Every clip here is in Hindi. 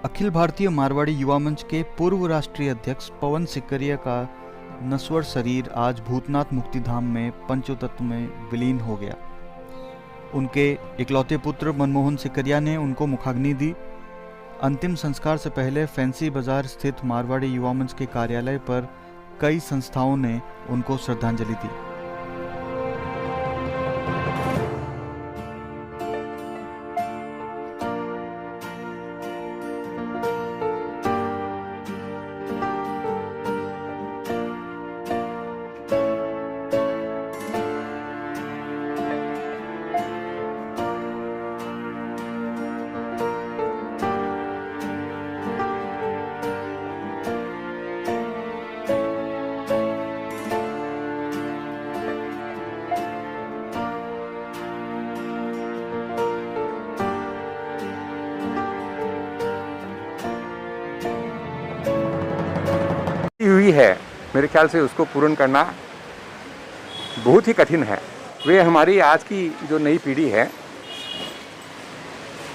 अखिल भारतीय मारवाड़ी युवा मंच के पूर्व राष्ट्रीय अध्यक्ष पवन सिकरिया का नश्वर शरीर आज भूतनाथ मुक्तिधाम में पंचतत्व में विलीन हो गया। उनके इकलौते पुत्र मनमोहन सिकरिया ने उनको मुखाग्नि दी। अंतिम संस्कार से पहले फैंसी बाजार स्थित मारवाड़ी युवा मंच के कार्यालय पर कई संस्थाओं ने उनको श्रद्धांजलि दी। हुई है, मेरे ख्याल से उसको पूर्ण करना बहुत ही कठिन है। वे हमारी आज की जो नई पीढ़ी है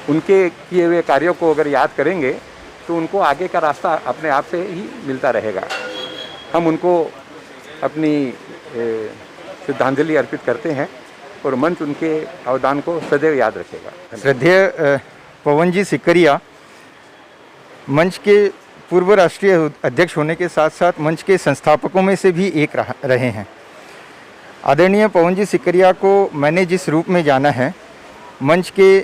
उनके किए हुए कार्यों को अगर याद करेंगे तो उनको आगे का रास्ता अपने आप से ही मिलता रहेगा। हम उनको अपनी श्रद्धांजलि अर्पित करते हैं और मंच उनके अवदान को सदैव याद रखेगा। श्रद्धेय पवन जी सिकरिया मंच के पूर्व राष्ट्रीय अध्यक्ष होने के साथ साथ मंच के संस्थापकों में से भी एक रहे हैं। आदरणीय पवन जी सिकरिया को मैंने जिस रूप में जाना है, मंच के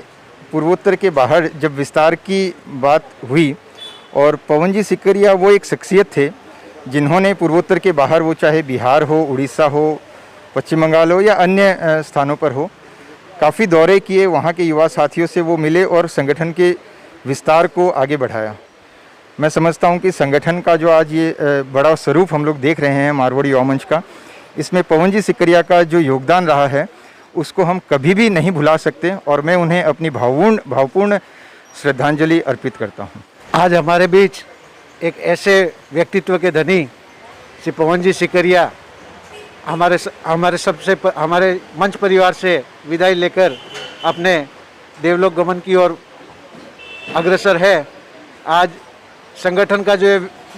पूर्वोत्तर के बाहर जब विस्तार की बात हुई और पवन जी सिकरिया वो एक शख्सियत थे जिन्होंने पूर्वोत्तर के बाहर, वो चाहे बिहार हो, उड़ीसा हो, पश्चिम बंगाल हो या अन्य स्थानों पर हो, काफ़ी दौरे किए, वहाँ के युवा साथियों से वो मिले और संगठन के विस्तार को आगे बढ़ाया। मैं समझता हूं कि संगठन का जो आज ये बड़ा स्वरूप हम लोग देख रहे हैं मारवाड़ी युवा मंच का, इसमें पवन जी सिकरिया का जो योगदान रहा है उसको हम कभी भी नहीं भुला सकते और मैं उन्हें अपनी भावपूर्ण श्रद्धांजलि अर्पित करता हूं। आज हमारे बीच एक ऐसे व्यक्तित्व के धनी श्री पवन जी सिकरिया हमारे मंच परिवार से विदाई लेकर अपने देवलोक गमन की ओर अग्रसर है। आज संगठन का जो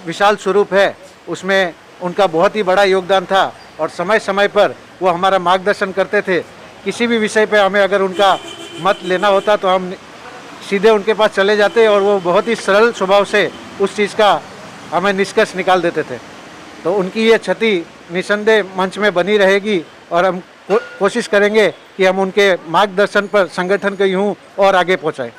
विशाल स्वरूप है उसमें उनका बहुत ही बड़ा योगदान था और समय समय पर वो हमारा मार्गदर्शन करते थे। किसी भी विषय पे हमें अगर उनका मत लेना होता तो हम सीधे उनके पास चले जाते और वो बहुत ही सरल स्वभाव से उस चीज़ का हमें निष्कर्ष निकाल देते थे। तो उनकी ये क्षति निसंदेह मंच में बनी रहेगी और हम कोशिश करेंगे कि हम उनके मार्गदर्शन पर संगठन को यूँ और आगे पहुँचाएँ।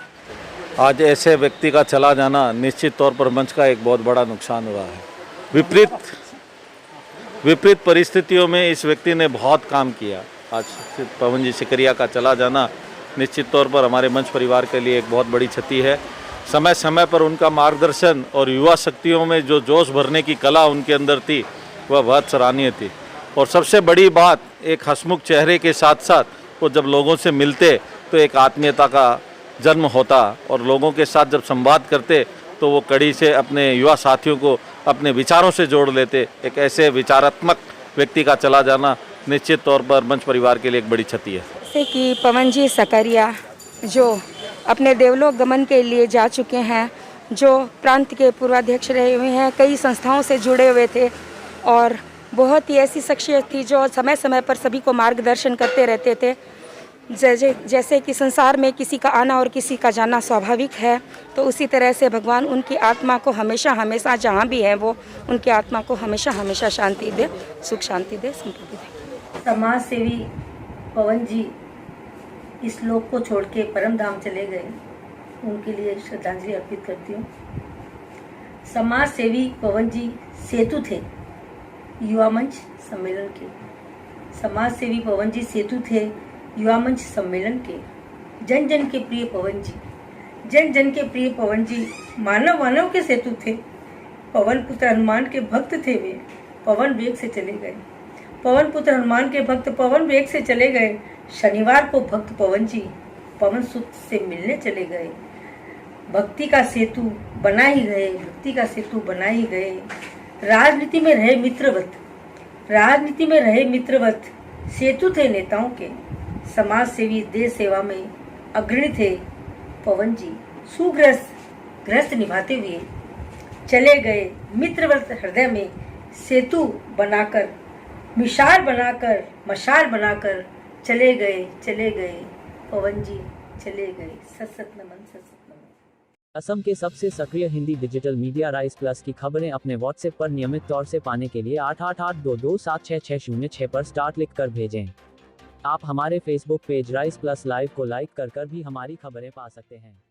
आज ऐसे व्यक्ति का चला जाना निश्चित तौर पर मंच का एक बहुत बड़ा नुकसान हुआ है। विपरीत परिस्थितियों में इस व्यक्ति ने बहुत काम किया। आज पवन जी सिकरिया का चला जाना निश्चित तौर पर हमारे मंच परिवार के लिए एक बहुत बड़ी क्षति है। समय समय पर उनका मार्गदर्शन और युवा शक्तियों में जो जोश भरने की कला उनके अंदर थी वह बहुत सराहनीय थी। और सबसे बड़ी बात, एक हंसमुख चेहरे के साथ साथ वो जब लोगों से मिलते तो एक आत्मीयता का जन्म होता और लोगों के साथ जब संवाद करते तो वो कड़ी से अपने युवा साथियों को अपने विचारों से जोड़ लेते। एक ऐसे विचारात्मक व्यक्ति का चला जाना निश्चित तौर पर मंच परिवार के लिए एक बड़ी क्षति है। जैसे कि पवन जी सिकरिया जो अपने देवलोक गमन के लिए जा चुके हैं, जो प्रांत के पूर्वाध्यक्ष रहे हुए हैं, कई संस्थाओं से जुड़े हुए थे और बहुत ही ऐसी शख्सियत थी जो समय समय पर सभी को मार्गदर्शन करते रहते थे। जैसे कि संसार में किसी का आना और किसी का जाना स्वाभाविक है, तो उसी तरह से भगवान उनकी आत्मा को हमेशा हमेशा जहाँ भी है वो उनकी आत्मा को हमेशा हमेशा शांति दे, सुख शांति दे, संपत्ति दे। समाज सेवी पवन जी इस लोक को छोड़ के परम धाम चले गए, उनके लिए श्रद्धांजलि अर्पित करती हूँ। समाज सेवी पवन जी सेतु थे युवा मंच सम्मेलन के। समाज सेवी पवन जी सेतु थे युवा मंच सम्मेलन के। जन जन के प्रिय पवन जी, जन जन के प्रिय पवन जी मानव मानव के सेतु थे। पवन पुत्र हनुमान के भक्त थे वे, पवन वेग से चले गए। पवन पुत्र हनुमान के भक्त पवन वेग से चले गए। शनिवार को भक्त पवन जी पवन सुत से मिलने चले गए। भक्ति का सेतु बना ही गए, भक्ति का सेतु बना ही गए। राजनीति में रहे मित्रवत, राजनीति में रहे मित्रवत सेतु थे नेताओं के। समाज सेवी देश सेवा में अग्रणी थे पवन जी। सुग्रस्त गृहस्थ निभाते हुए चले गए। मित्रवत हृदय में सेतु बनाकर, मिसाल बनाकर, मशाल बनाकर चले गए पवन जी चले गए। सत सत नमन, सत सत नमन। असम के सबसे सक्रिय Hindi digital media rice plus की खबरें अपने व्हाट्सएप पर नियमित तौर से पाने के लिए 8882276606 पर स्टार्ट लिख कर भेजें। आप हमारे Facebook page rice plus live को लाइक कर भी हमारी खबरें पा सकते हैं।